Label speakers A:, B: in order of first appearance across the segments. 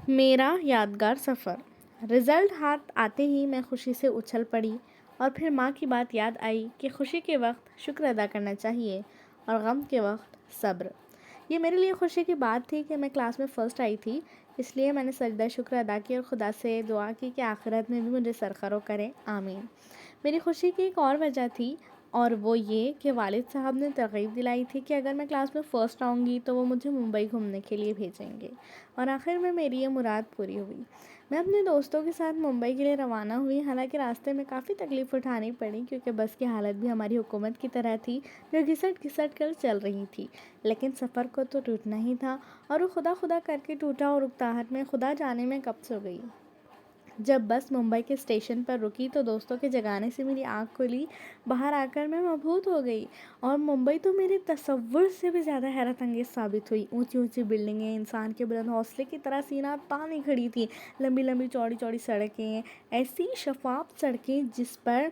A: میرا یادگار سفر۔ رزلٹ ہاتھ آتے ہی میں خوشی سے اچھل پڑی اور پھر ماں کی بات یاد آئی کہ خوشی کے وقت شکر ادا کرنا چاہیے اور غم کے وقت صبر۔ یہ میرے لیے خوشی کی بات تھی کہ میں کلاس میں فرسٹ آئی تھی، اس لیے میں نے سجدہ شکر ادا کیا اور خدا سے دعا کی کہ آخرت میں بھی مجھے سرخرو کرے، آمین۔ میری خوشی کی ایک اور وجہ تھی اور وہ یہ کہ والد صاحب نے ترغیب دلائی تھی کہ اگر میں کلاس میں فرسٹ آؤں گی تو وہ مجھے ممبئی گھومنے کے لیے بھیجیں گے، اور آخر میں میری یہ مراد پوری ہوئی۔ میں اپنے دوستوں کے ساتھ ممبئی کے لیے روانہ ہوئی، حالانکہ راستے میں کافی تکلیف اٹھانی پڑی کیونکہ بس کی حالت بھی ہماری حکومت کی طرح تھی جو گھسٹ گھسٹ کر چل رہی تھی، لیکن سفر کو تو ٹوٹنا ہی تھا اور وہ خدا خدا کر کے ٹوٹا اور اکتاہٹ میں خدا جانے میں کب سو گئی۔ جب بس ممبئی کے اسٹیشن پر رکی تو دوستوں کے جگانے سے میری آنکھ کھلی، باہر آ کر میں مبہوت ہو گئی اور ممبئی تو میرے تصور سے بھی زیادہ حیرت انگیز ثابت ہوئی۔ اونچی اونچی بلڈنگیں انسان کے بلند حوصلے کی طرح سینہ تانے کھڑی تھیں، لمبی لمبی چوڑی چوڑی سڑکیں، ایسی شفاف سڑکیں جس پر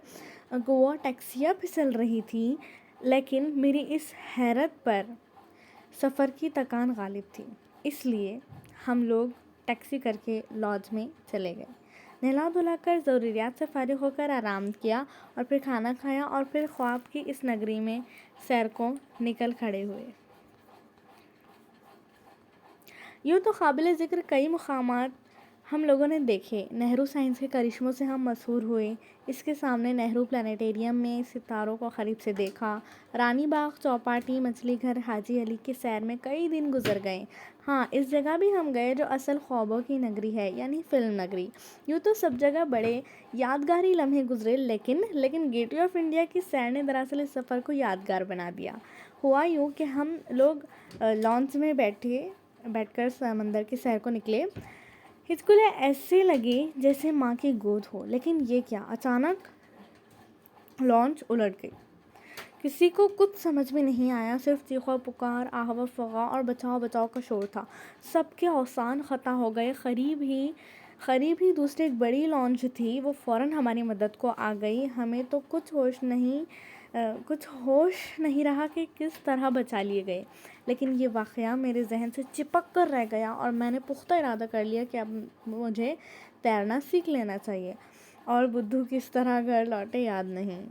A: گوا ٹیکسیاں پھسل رہی تھیں، لیکن میری اس حیرت پر سفر کی تکان غالب تھی، اس لیے ہم لوگ ٹیکسی کر کے لاج میں چلے گئے، نہلا دھلا کر ضروریات سے فارغ ہو کر آرام کیا اور پھر کھانا کھایا اور پھر خواب کی اس نگری میں سیر کو نکل کھڑے ہوئے۔ یوں تو قابل ذکر کئی مقامات ہم لوگوں نے دیکھے۔ نہرو سائنس کے کرشموں سے ہم مسحور ہوئے، اس کے سامنے نہرو پلانیٹوریم میں ستاروں کو قریب سے دیکھا، رانی باغ، چوپاٹی، مچھلی گھر، حاجی علی کی سیر میں کئی دن گزر گئے۔ ہاں، اس جگہ بھی ہم گئے جو اصل خوابوں کی نگری ہے، یعنی فلم نگری۔ یوں تو سب جگہ بڑے یادگاری لمحے گزرے، لیکن گیٹ وے آف انڈیا کی سیر نے دراصل اس سفر کو یادگار بنا دیا۔ ہوا یوں کہ ہم لوگ لانچ میں بیٹھ کر سمندر کی سیر کو نکلے۔ ہچکولے ایسے لگے جیسے ماں کی گود ہو، لیکن یہ کیا، اچانک لانچ الٹ گئی۔ کسی کو کچھ سمجھ میں نہیں آیا، صرف چیخ و پکار، آہ و فغاں اور بچاؤ بچاؤ کا شور تھا۔ سب کے اوزان خطا ہو گئے۔ قریب ہی دوسری ایک بڑی لانچ تھی، وہ فوراً ہماری مدد کو آ گئی۔ ہمیں تو کچھ ہوش نہیں رہا کہ کس طرح بچا لیے گئے، لیکن یہ واقعہ میرے ذہن سے چپک کر رہ گیا اور میں نے پختہ ارادہ کر لیا کہ اب مجھے تیرنا سیکھ لینا چاہیے، اور بدھو کس طرح گھر لوٹے یاد نہیں۔